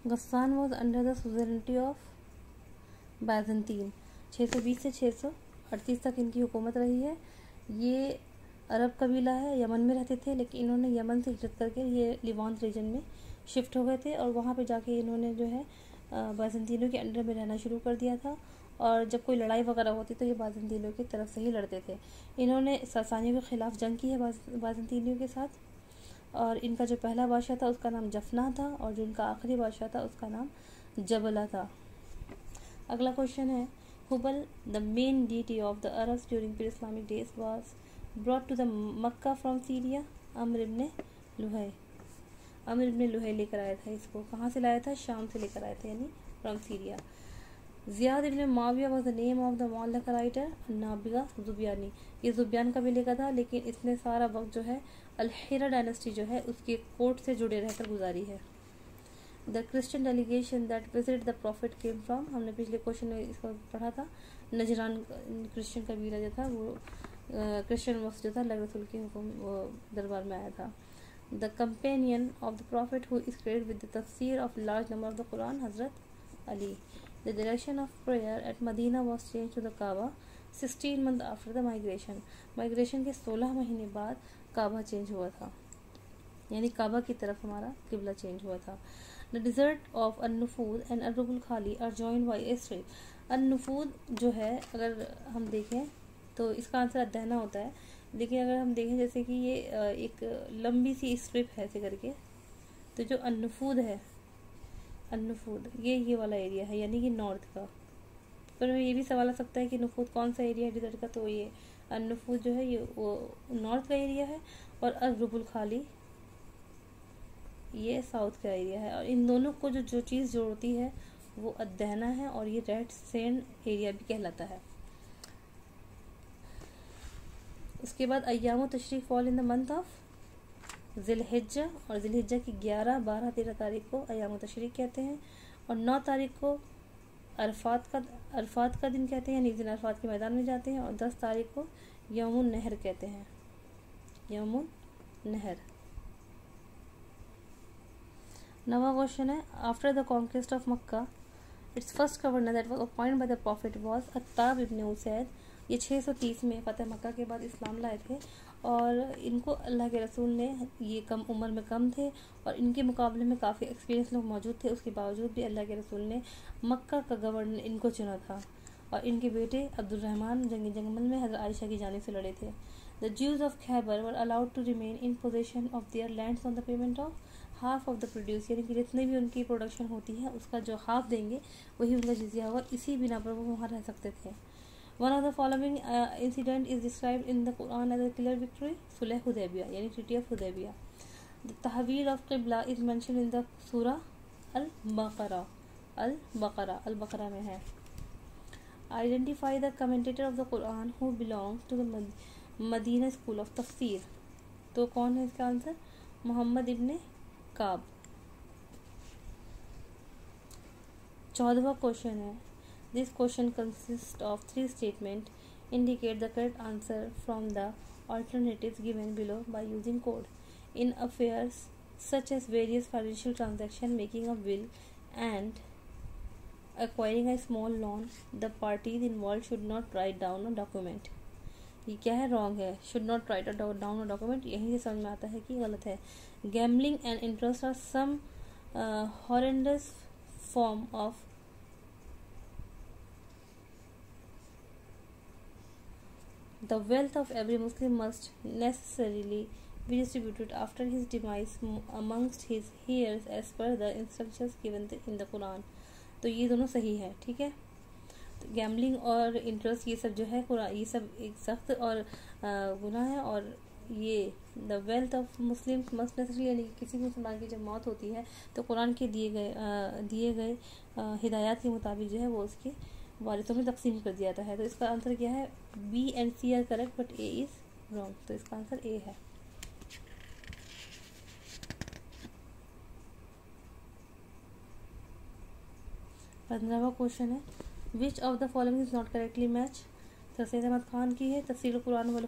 गस्सान was under the suzerainty of Byzantine. 620 से 638 तक इनकी हुकूमत रही है। ये अरब कबीला है, यमन में रहते थे, लेकिन इन्होंने यमन से हिजरत करके ये लिवांत रीजन में शिफ्ट हो गए थे और वहाँ पे जाके इन्होंने जो है बाइजेंटीनों के अंडर में रहना शुरू कर दिया था। और जब कोई लड़ाई वगैरह होती तो ये बाइजेंटीनों की तरफ से ही लड़ते थे। इन्होंने सासानियों के ख़िलाफ़ जंग की है बाइजेंटीनियों के साथ। और इनका जो पहला बादशाह था उसका नाम जफना था और जो इनका आखिरी बादशाह था उसका नाम जबला था। अगला क्वेश्चन है, Hubal the main deity of the Arabs during pre Islamic days was brought to the Mecca from Syria. Amr ibn Luhay लेकर आया था। इसको कहाँ से लाया था? शाम से लेकर आया था, यानी from Syria. Ziyad ibn Muawiya was the name of the Muallaq writer Nabigha Zubyani. ये ज़ुब्यान का भी लिखा था, लेकिन इसने सारा वक्त जो है अल-हिरा डायनेस्टी जो है उसके कोर्ट से जुड़े रहकर गुजारी है। The Christian delegation that visit the profit came from. हमने पिछले क्वेश्चन में इसको पढ़ा था। नजरान क्रिश्चियन कबीला जो था वो क्रिश्चियन वक्त जो था अल्लाह रसूल के हुक्म दरबार में आया था। The companion of the prophet who is credited with the तफसीर of large number of the Quran Hazrat Ali. The direction of prayer at Medina was change to the Kaaba 16 month after the migration. Migration के 16 महीने बाद काबा change हुआ था, यानी काबा की तरफ हमारा किबला चेंज हुआ था। The desert of An Nafud and Rub al Khali are joined by a strait. An Nafud जो है अगर हम देखें तो इसका आंसर अदहना होता है, लेकिन अगर हम देखें जैसे कि ये एक लंबी सी स्ट्रिप है ऐसे करके, तो जो अन-नुफूद है, अन-नुफूद ये वाला एरिया है, यानी कि नॉर्थ का। पर ये भी सवाल आ सकता है कि नुफूद कौन सा एरिया है डिजर्ट का, तो ये अन-नुफूद जो है ये वो नॉर्थ का एरिया है और अरबुल खाली ये साउथ का एरिया है। और इन दोनों को जो चीज़ जोड़ती है वो अदहना है और ये रेड सैंड एरिया भी कहलाता है। उसके बाद Ayyam Tashriq fall in the month of Zilhijja, और ज़िलहिज्जा की 11, 12, 13 तारीख को अय्याम तशरीक कहते हैं और 9 तारीख को अरफात का दिन कहते हैं, यानी दिन अरफात के मैदान में जाते हैं, और 10 तारीख को यौमुन नहर कहते हैं, यौमुन नहर। नवा क्वेश्चन है, after the conquest of Mecca its first governor that was appointed by the prophet was Attab ibn Usaid. ये 630 में फतेह मक्का के बाद इस्लाम लाए थे और इनको अल्लाह के रसूल ने, ये कम उम्र में कम थे और इनके मुकाबले में काफ़ी एक्सपीरियंस लोग मौजूद थे, उसके बावजूद भी अल्लाह के रसूल ने मक्का का गवर्नर इनको चुना था। और इनके बेटे अब्दुर्रहमान जंग जंगल में हज़रत आयशा की जानिब से लड़े थे। The Jews of Khaybar were allowed to remain in possession of their lands on the payment of half of the produce, यानी कि जितनी भी उनकी प्रोडक्शन होती है उसका जो हाफ देंगे वही उनका जिजिया होगा। इसी बिना पर वो वहाँ रह सकते थे। One of the following incident is described in the Quran as a clear victory, Sulh Hudaibiya, यानी ट्रीटी ऑफ हुदैबिया। द तहवील ऑफ क़िबला is mention in the Sura Al Baqara, Al Baqara में है। Identify the commentator of the Quran who belongs to the Medina school of तफसीर। तो कौन है इसका आंसर? Muhammad ibn Kab. 14वां क्वेश्चन है, this question consist of 3 statement, indicate the correct answer from the alternatives given below by using code. In affairs such as various financial transactions, making a will and acquiring a small loan, the parties involved should not write down a document. ये क्या है? Wrong है। Should not write down a document, यहीं से समझ में आता है कि गलत है। Gambling and interest are some horrendous form of the wealth of every Muslim must necessarily be distributed after his demise amongst his heirs as per the instructions given in the Quran. तो ये दोनों सही है, ठीक है। तो gambling और interest ये सब जो है कुरान, ये सब एक सख्त और गुनाह है। और ये the wealth of Muslim must necessary, यानी कि किसी मुसलमान की जब मौत होती है तो कुरान के दिए गए हिदायत के मुताबिक जो है वो उसके वारिसों में तकसीम कर दिया जाता है। तो इसका आंसर क्या है? B and C are correct but A is wrong, तो इसका आंसर ए है। 15वां क्वेश्चन है, which of the following is not correctly match. तो सैयद अहमद खान की है तफसीर कुरान वल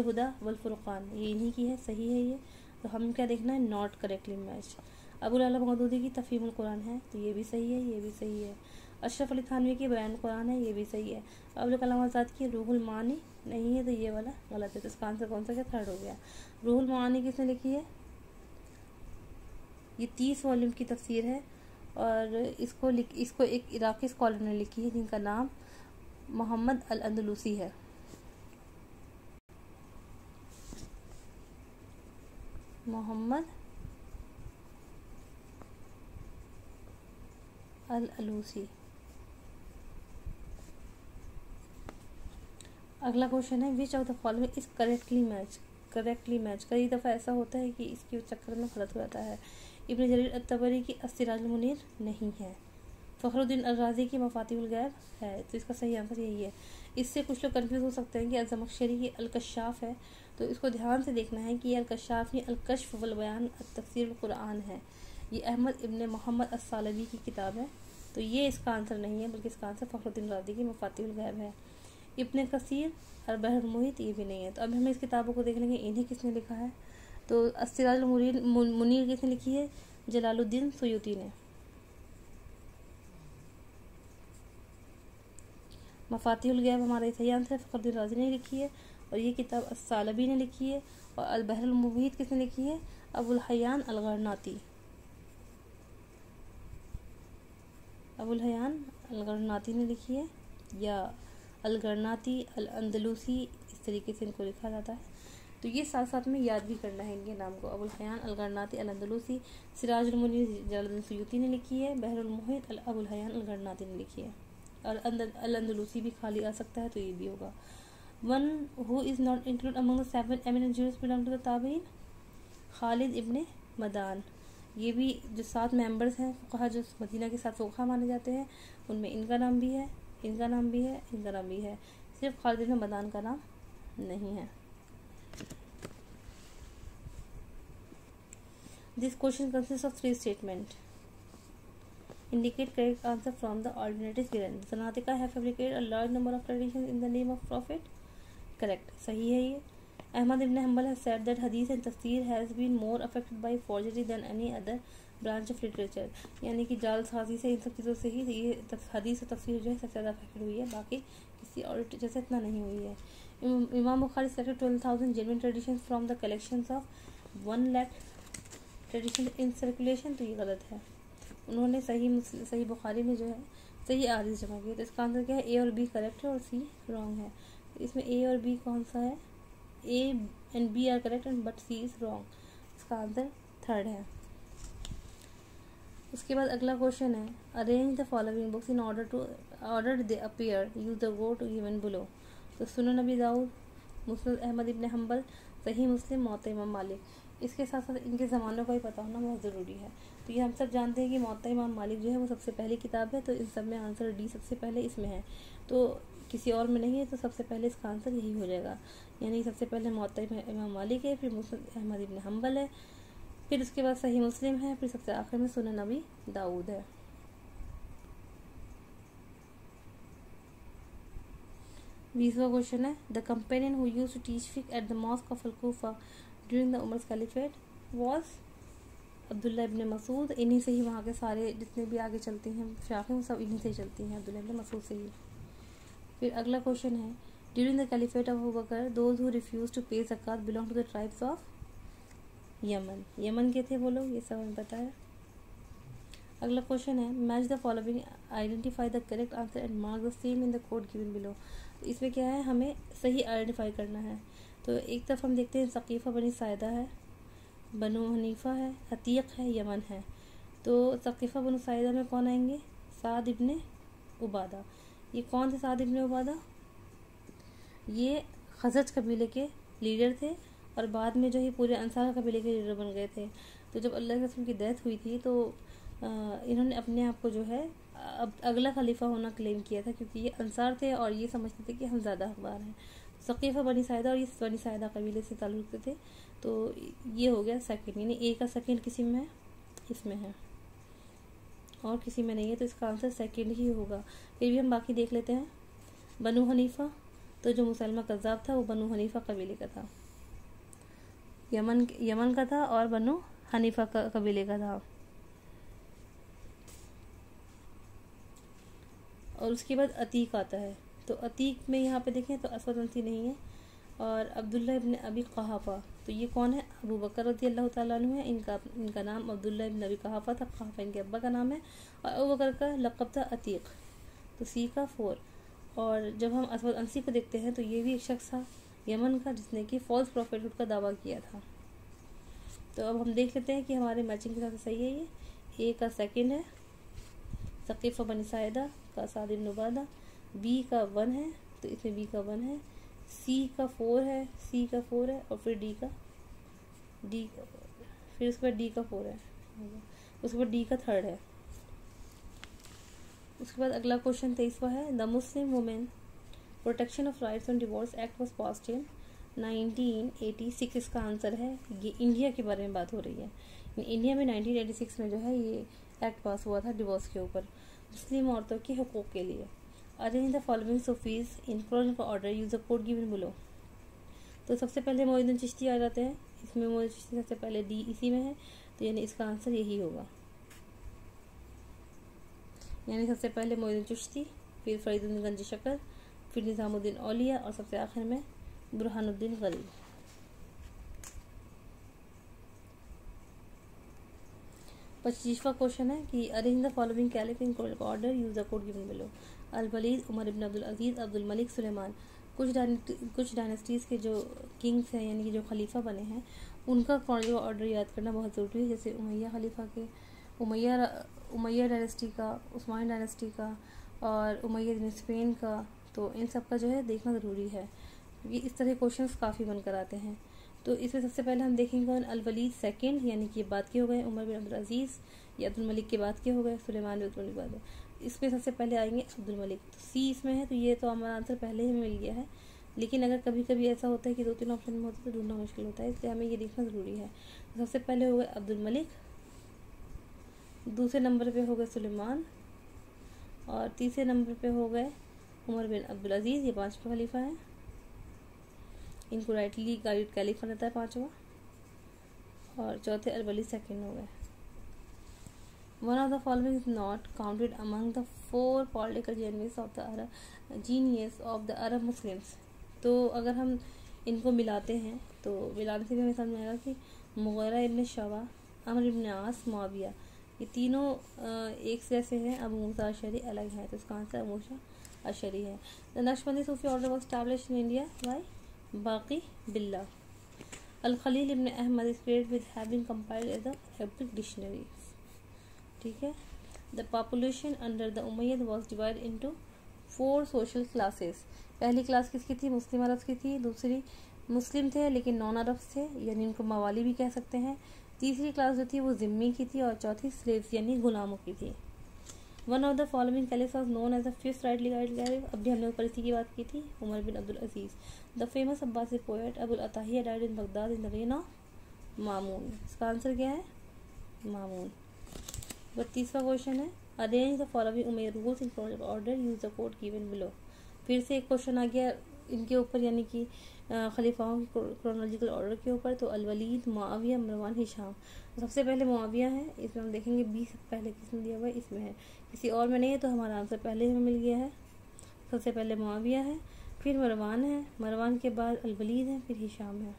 हुदा वल फुरकान, ये इन्हीं की है, सही है ये। तो हम क्या देखना है? Not correctly match. अबुल आला मौदूदी की तफहीमुल कुरान है, तो ये भी सही है, ये भी सही है। अशरफ अली थानवी की बयान कुरान है, ये भी सही है। अबुल कलाम आज़ाद की रूहुल मानी नहीं है, तो ये वाला गलत है। तो इसका आंसर कौन सा क्या, थर्ड हो गया। रूहुल मानी किसने लिखी है? ये 30 वॉल्यूम की तफसीर है और इसको एक इराकी स्कॉलर ने लिखी है जिनका नाम मोहम्मद अल अंदलूसी है। मोहम्मद अल अलूसी। अगला क्वेश्चन है which of the following is correctly match. कई दफ़ा ऐसा होता है कि इसके चक्कर में गलत हो जाता है। इब्न जरीर अत-तबरी की अस्सिराजुल मुनीर नहीं है। फ़खरुद्दीन अल-राज़ी की मफ़ातिहुल गैब है, तो इसका सही आंसर यही है। इससे कुछ लोग कंफ्यूज हो सकते हैं कि अज़्ज़मख़शरी की अल-कश्शाफ़ है, तो इसको ध्यान से देखना है कि अल-कश्शाफ़ नहीं अल-कश्फ़ वल बयान तफ़सीरुल कुरान है। ये अहमद इब्न मोहम्मद अस्सालबी की किताब है, तो ये इसका आंसर नहीं है, बल्कि इसका आंसर फ़खरुद्दीन राज़ी की मफ़ातिहुल गैब है। इब्न कसीर और बहरुल मुहीत ये भी नहीं है। तो अब हमें इस किताबों को देख लेंगे, इन्हें किसने लिखा है। तो अस्सिराजुल मुनीर किसने लिखी है? जलालुद्दीन सुयूती ने। मफ़ातिहुल गैब हमारा सही आंसर है, फ़खरुद्दीन राज़ी ने लिखी है, और ये किताब अस्सालबी ने लिखी है। और अल बहरुल मुहीत किसने लिखी है? अबुल हयान अल गरनाती। अबुल हयान अल गरनाती ने लिखी है, या अल गरनाती अल अंदलूसी, इस तरीके से इनको लिखा जाता है। तो ये साथ साथ में याद भी करना है इनके नाम को। अबुल हयान अल गरनाती अल अंदलूसी, सिराजुल मुनीर जलालुद्दीन सुयूती ने लिखी है, बहरुल मुहीत अबुल हयान अल गरनाती ने लिखी है। और अल अंदलूसी भी खाली आ सकता है, तो ये भी होगा। One who is not include among the 7 eminent jurist belong to the ताबीन, खालिद इब्ने मदान। ये भी जो 7 मेंबर्स हैं फ़ुक़हा, जो मदीना के 7 फ़ुक़हा माने जाते हैं, उनमें इनका नाम भी है, इनका नाम भी है, इनका नाम भी है। सिर्फ खालिद इब्ने मदान का नाम नहीं है। This question consist of 3 statement. Indicate correct answer from the alternatives given. Zanatika have fabricated a large number of traditions in the name of Prophet. Correct. सही है ये। Ahmad ibn Hanbal has said that hadith and tafsir has been more affected by forgery than any other branch of literature. यानी कि जालसाजी से, इन सब चीज़ों से ही ये हदीस और तफसीर जो है सबसे ज़्यादा अफेक्टेड हुई है, बाकी किसी और लिटरेचर से इतना नहीं हुई है। इमाम Bukhari selected 12,000 genuine traditions from the collections of 1 lakh traditions in circulation, तो ये गलत है। उन्होंने सही बुखारी में जो है सही आदीस जमा किए। तो इसका आंसर क्या है? ए और बी करेक्ट है और सी रॉन्ग है। तो इसमें ए और बी कौन सा है? A and B are correct and but C is wrong. इसका आंसर थर्ड है। उसके बाद अगला क्वेश्चन है arrange the following books in order they appear, use the go to given below. तो सुनन नबी Dawud, Musnad Ahmad ibn Hanbal, Sahih Muslim, मौता इमाम मालिक। इसके साथ साथ इनके ज़मानों का भी पता होना बहुत ज़रूरी है। तो ये हम सब जानते हैं कि मौता इमाम मालिक जो है वो सबसे पहली किताब है, तो इन सब में आंसर डी सबसे पहले इसमें है, तो किसी और में नहीं है, तो सबसे पहले इसका आंसर यही हो जाएगा। यानी सबसे पहले मौता इमाम मालिक है, फिर मुस्नद अहमद इब्न हम्बल है, फिर उसके बाद सही मुस्लिम है, फिर सबसे आखिर में सुनन नबी दाऊद है। बीसवां क्वेश्चन है the companion who used to teach फिक at the mosque of Al Kufa during the Umar's caliphate was Abdullah ibn Masud. इन्हीं से ही वहाँ के सारे जितने भी आगे चलती हैं शाखें वो सब इन्हीं से ही चलती हैं, अब्दुल्ला इब्न मसूद से ही। फिर अगला क्वेश्चन है during the caliphate of Abu Bakr those who refuse to pay ज़कात belong to the tribes of Yemen. Yemen के थे वो लोग, ये सब हमें पता है। अगला क्वेश्चन है match the following, identify the correct answer and mark the same in the code given below. इसमें क्या है, हमें सही आइडेंटिफाई करना है। तो एक तरफ हम देखते हैं सकीफ़ा बनी सायदा है, बनु हनीफा है, अतीक है, यमन है। तो सकीफ़ा बनु सायदा में कौन आएंगे? साद इब्ने उबादा। ये कौन थे साद इब्ने उबादा? ये खज़रज कबीले के लीडर थे और बाद में जो है पूरे अंसार कबीले के लीडर बन गए थे। तो जब अल्लाह के रसूल की डेथ हुई थी तो इन्होंने अपने आप को जो है अब अगला खलीफा होना क्लेम किया था, क्योंकि ये अंसार थे और ये समझते थे कि हम ज़्यादा हकदार हैं। सकीफ़ा बनी सायदा और ये बनी सायदा कबीले से ताल्लुक़ थे, तो ये हो गया सेकंड। यानी ए का सेकंड किसी में है, इसमें है, और किसी में नहीं है, तो इसका आंसर सेकंड ही होगा। फिर भी हम बाकी देख लेते हैं। बनु हनीफ़ा, तो जो मुसलमा कज़्ज़ाब था वो बनु हनीफ़ा कबीले का था, यमन का था और बनु हनीफ़ा का कबीले का था। और उसके बाद अतीक आता है। तो अतीक में यहाँ पे देखें तो असवद अंसी नहीं है। और अब्दुल्ला इब्न अबी क़हाफ़ा, तो ये कौन है? अबू बकर रज़ियल्लाहु ताला अन्हु है। इनका नाम अब्दुल्ला इब्न अबी क़हाफ़ा था। क़हाफ़ा इनके अब्बा का नाम है और अबू बकर का लक़ब था अतीक। तो सी का 4। और जब हम असवद अंसी को देखते हैं तो ये भी एक शख्स था यमन का जिसने कि फॉल्स प्रॉफिटहुड का दावा किया था। तो अब हम देख लेते हैं कि हमारे मैचिंग के साथ सही है। ये ए का 2 है, सक़ीफ़ा बनी साइदा का साद इब्न उबादा। बी का 1 है, तो इसमें बी का 1 है। सी का 4 है, सी का 4 है। और फिर फिर उसके बाद डी का 4 है, उसके बाद डी का 3rd है। उसके बाद अगला क्वेश्चन 23वां है। The Muslim women protection of rights on divorce act was passed in 1986। इसका आंसर है, ये इंडिया के बारे में बात हो रही है। इंडिया में 1986 में जो है ये एक्ट पास हुआ था डिवोर्स के ऊपर, मुस्लिम औरतों के हकूक़ के लिए। Arrange the following Sufis in chronological order, use the code given below. तो सबसे पहले मोइनुद्दीन चिश्ती आ जाते हैं। इसमें मोइनुद्दीन चिश्ती सबसे पहले डी इसी में है, तो यानी इसका आंसर यही होगा। यानी सबसे पहले मोइनुद्दीन चिश्ती, फिर फरीदुद्दीन गंज शकर, फिर निज़ामुद्दीन औलिया और सबसे आखिर में बुरहानुद्दीन गरीब। 25वां क्वेश्चन है कि arrange the following caliph in chronological order, use the code given below. Al Walid, Umar ibn Abdul Aziz, Abdul Malik, Sulaiman. कुछ डायनेस्टीज़ के जो किंग्स हैं यानी कि जो खलीफा बने हैं उनका क्रोनोलॉजिकल ऑर्डर याद करना बहुत ज़रूरी है। जैसे उमैया खलीफा के, उमैया डायनेस्टी का, उस्मानी डायनेस्टी का और उमैया स्पेन का, तो इन सब का जो है देखना ज़रूरी है क्योंकि इस तरह क्वेश्चंस काफ़ी बनकर आते हैं। तो इसमें सबसे पहले हम देखेंगे अल वलीद 2 यानी कि ये बाद के हो गए, उमर बिन अब्दुल अजीज़ या अब्दुल मलिक के बाद के हो गए, सुलेमान बिन अब्दुल मलिक बाद। इसमें सबसे पहले आएंगे अब्दुल मलिक। तो सी इसमें है, तो ये तो हमारा आंसर पहले ही मिल गया है। लेकिन अगर कभी कभी ऐसा होता है कि 2-3 ऑप्शन में होता है तो ढूंढना मुश्किल होता है, इसलिए हमें ये देखना ज़रूरी है। तो सबसे पहले हो गए अब्दुल मलिक, दूसरे नंबर पे हो गए सुलेमान और तीसरे नंबर पे हो गए उमर बिन अब्दुल अजीज़। ये 5वां खलीफा है, इनको राइटली गाइड कैलिफा रहता है 5वां। और चौथे अल वलीद 2 हो गए। One of the following is not counted among the 4 political genius of the Arab Muslims. तो अगर हम इनको मिलाते हैं तो मिलाने से भी हमें समझ आएगा कि मुग़ीरा इब्न शवा, अमर इब्न आस, मुआविया, ये तीनों एक जैसे हैं। अबू मूसा अशरी अलग है, तो इसका आंसर अबू मूसा अशरी है। The Naqshbandi Sufi order was established in India by Baqi Billah. Al Khalil ibn Ahmad is credited with having compiled as the Arabic dictionary. ठीक है। The population under the Umayyad was divide into 4 social classes. पहली class किसकी थी? मुस्लिम अरब की थी। दूसरी मुस्लिम थे लेकिन नॉन अरब थे, यानी उनको मवाली भी कह सकते हैं। तीसरी क्लास जो थी वो ज़िम्मी की थी और चौथी स्लेव्स यानी गुलामों की थी। One of the following caliph was known as the fifth rightly guided caliph. अभी हमने ऊपर इसी की बात की थी, Umar bin Abdul Aziz. The famous Abbasi poet Abul Atahiya died in Baghdad in the reign of Mamun. इसका answer क्या है? मामून। 32वां क्वेश्चन है arrange the following Umayyad rules in chronological order, use the code given below. फिर से एक question आ गया इनके ऊपर यानी कि खलीफाओं की क्रोनोलॉजिकल ऑर्डर के ऊपर। तो अल वलीद, मुआविया, मरवान, हिशाम। तो सबसे पहले मुआविया है, इसमें हम देखेंगे 20 पहले किसमें दिया हुआ है, इसमें है, किसी और में नहीं है, तो हमारा आंसर पहले हमें मिल गया है। सबसे पहले मुआविया है, फिर मरवान है, मरवान के बाद अल वलीद है, फिर हिशाम है।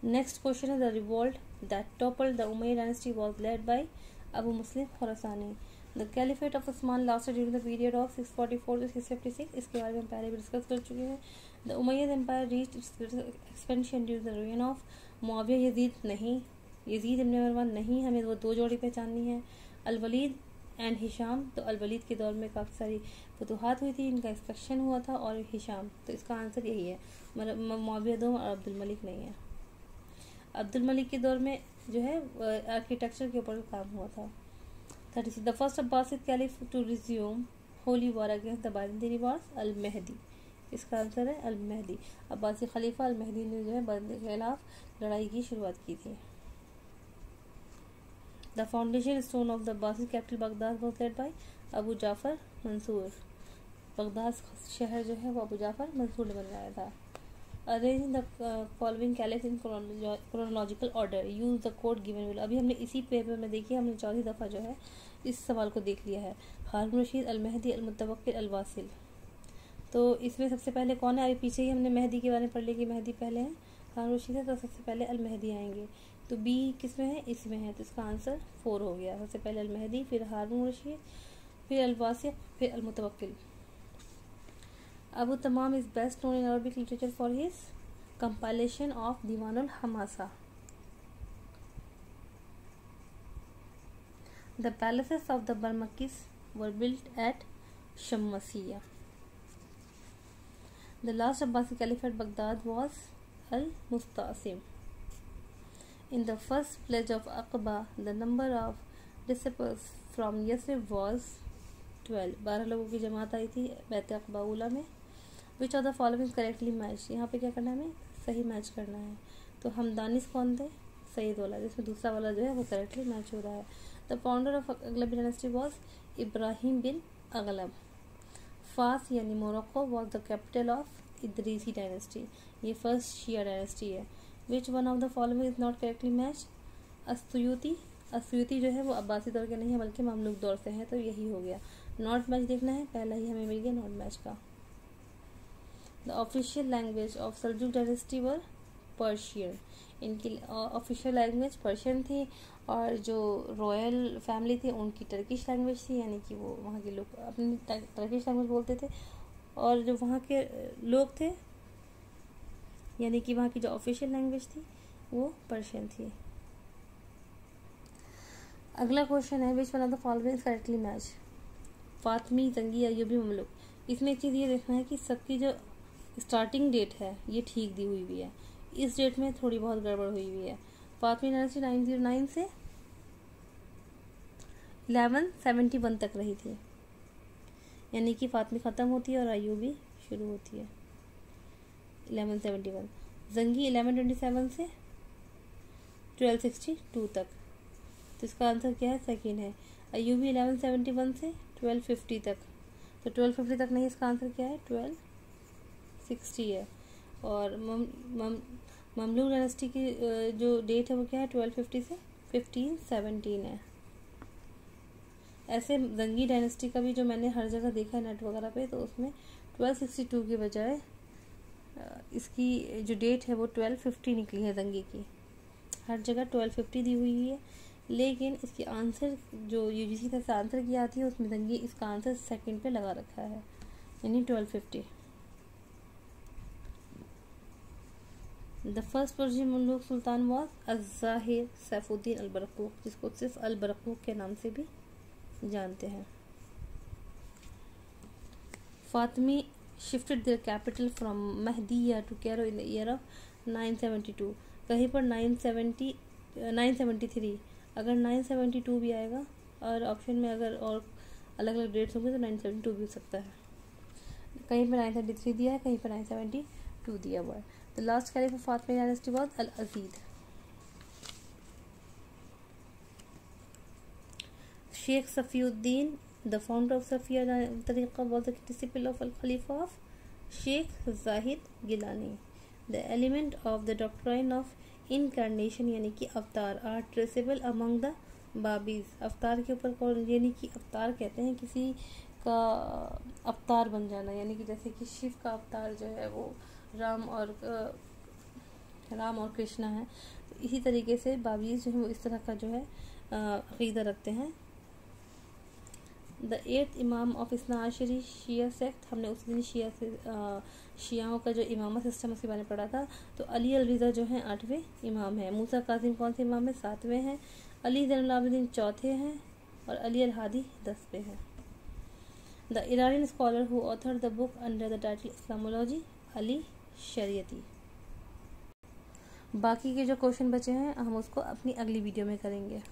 नेक्स्ट क्वेश्चन है the revolt that toppled the Umayyad dynasty was led by Abu Muslim Khurasani. The caliphate of Usman lasted during the period of 644 to 656। इसके बारे में हम पहले भी डिस्कस कर चुके हैं। The Umayyad empire reached its expansion during the reign of Muawiya. Yazid नहीं, यजीद इब्न मरवान नहीं, हमें वो 2 जोड़ी पहचाननी है, अल वलीद एंड हिशाम। तो अल वलीद के दौर में काफ़ी सारी फतूहात हुई थी, इनका एक्सपेक्शन हुआ था, और हिशाम, तो इसका आंसर यही है। मुआविया 2 और अब्दुल मलिक नहीं है। अब्दुल मलिक के दौर में जो है आर्किटेक्चर के ऊपर काम हुआ था। 36 the first Abbasid caliph to resume holy war against the Byzantines was Al Mahdi. इसका आंसर है अल मेहदी। अब्बासी खलीफा अल मेहदी ने जो है बायज़ंत के खिलाफ लड़ाई की शुरुआत की थी। The foundation stone of the Abbasi capital Baghdad was laid by Abu Jafar Mansur. Baghdad शहर जो है वो अबू जाफर मंसूर ने बनवाया था। Arrange the following calyx in chronological order, use the code given below. अभी हमने इसी पेपर में देखिए, हमने चौथी दफ़ा जो है इस सवाल को देख लिया है। हारून रशीद, अल मेहदी, अल मुतवक्किल, अल वासिल। तो इसमें सबसे पहले कौन है? अभी पीछे ही हमने मेहदी के बारे में पढ़ लिया कि मेहदी पहले है, हारून रशीद है, तो सबसे पहले अल मेहदी आएंगे। तो बी किस में है? इसमें है, तो इसका आंसर 4 हो गया। सबसे पहले अल मेहदी, फिर हारून रशीद, फिर अल वासिल, फिर अल Mutawakkil. Abu Tammam is best known in Arabic literature for his compilation of Diwan ul Hamasa. The palaces of the Barmakids were built at Shammasiya. The last Abbasi caliph at Baghdad was al-Mustasim. In the first pledge of Aqaba, the number of disciples from Yasrib was 12. 12 लोगों की जमात आई थी बैत Uqba उला में। Which of the following is correctly matched? यहाँ पे क्या करना है? हमें सही मैच करना है। तो हम दानिश कौन थे? सईद वाला, जिसमें दूसरा वाला जो है वो करेक्टली मैच हो रहा है। द फाउंडर ऑफ अगलबी dynasty was Ibrahim bin Aghlab. Fas यानी Morocco was the capital of Idrisid dynasty. ये फर्स्ट शिया डायनेस्टी है। Which one of the following is not correctly match? असुयूती। असुयूती जो है वो अब्बासी दौर के नहीं है बल्कि ममलूक दौर से है, तो यही हो गया। नॉट मैच देखना है, पहला ही हमें मिल गया नॉट मैच का। The official language of Seljuk dynasty were Persian. इनकी ऑफिशियल लैंग्वेज पर्शियन थी, और जो रॉयल फैमिली थी उनकी टर्किश लैंग्वेज थी, यानी कि वो वहाँ के लोग अपनी टर्किश लैंग्वेज बोलते थे, और जो वहाँ के लोग थे यानी कि वहाँ की जो ऑफिशियल लैंग्वेज थी वो पर्शियन थी। अगला क्वेश्चन है which one of the following is correctly match? Fatmi, Jangi, Ayyubi, Mamluk. इसमें एक चीज़ ये देखना है कि सबकी जो स्टार्टिंग डेट है ये ठीक दी हुई भी है, इस डेट में थोड़ी बहुत गड़बड़ हुई हुई है। फातमी डायनेस्टी 909 से 1171 तक रही थी, यानी कि फातमी ख़त्म होती है और अय्यूबी शुरू होती है 1171। जंगी 1127 से 1262 तक, तो इसका आंसर क्या है? सेकंड है। अय्यूबी 1171 से 1250 तक, तो 1250 तक नहीं, इसका आंसर क्या है? 1260 है। और ममलूक डायनेस्टी की जो डेट है वो क्या है? 1250 से 1517 है। ऐसे जंगी डायनेस्टी का भी जो मैंने हर जगह देखा है नेट वगैरह पे, तो उसमें 1262 के बजाय इसकी जो डेट है वो 1250 निकली है जंगी की। हर जगह 1250 दी हुई है, लेकिन इसकी आंसर जो यूजीसी तरफ से आंसर की आती है उसमें जंगी इसका आंसर सेकंड पे लगा रखा है, यानी 1250। The first Persian Mamluk sultan was az Zahir Saifuddin al Barquq, जिसको सिर्फ अल बरक़ूक़ के नाम से भी जानते हैं। Fatimi shifted their capital from Mahdia to Cairo in the year of 972। कहीं पर 973, अगर 972 भी आएगा और ऑप्शन में अगर और अलग अलग डेट्स होंगे तो 972 भी हो सकता है। कहीं पर 933 दिया है, कहीं पर 972 दिया हुआ है। The last caliph of Fatimi dynasty was al Adid. Sheikh Safiuddin, the founder of Safiya tariqa, was the disciple of al khalifa of sheikh Zahid Gilani. The element of the doctrine of incarnation यानी कि अवतार are traceable among the Babis. अवतार के ऊपर कौन, यानी कि अवतार कहते हैं किसी का अवतार बन जाना, यानी कि जैसे कि शिव का अवतार जो है वो राम और कृष्णा है, तो इसी तरीके से बाबीज जो है वो इस तरह का जो है अक़ीदा रखते हैं। द 8th इमाम ऑफ इस्ना आशरी शिया सेक्ट, हमने उस दिन शियाओं का जो इमामा सिस्टम उसके बारे में पढ़ा था। तो अली अल रिज़ा जो हैं 8वें इमाम हैं। मूसा कासिम कौन से इमाम है? 7वें हैं। अली ज़ैनुल आबिदीन 4थे हैं, और अली अल हादी 10वें हैं। The Iranian scholar who author the book under the title Islamology, Ali Shariati. बाकी के जो क्वेश्चन बचे हैं हम उसको अपनी अगली वीडियो में करेंगे।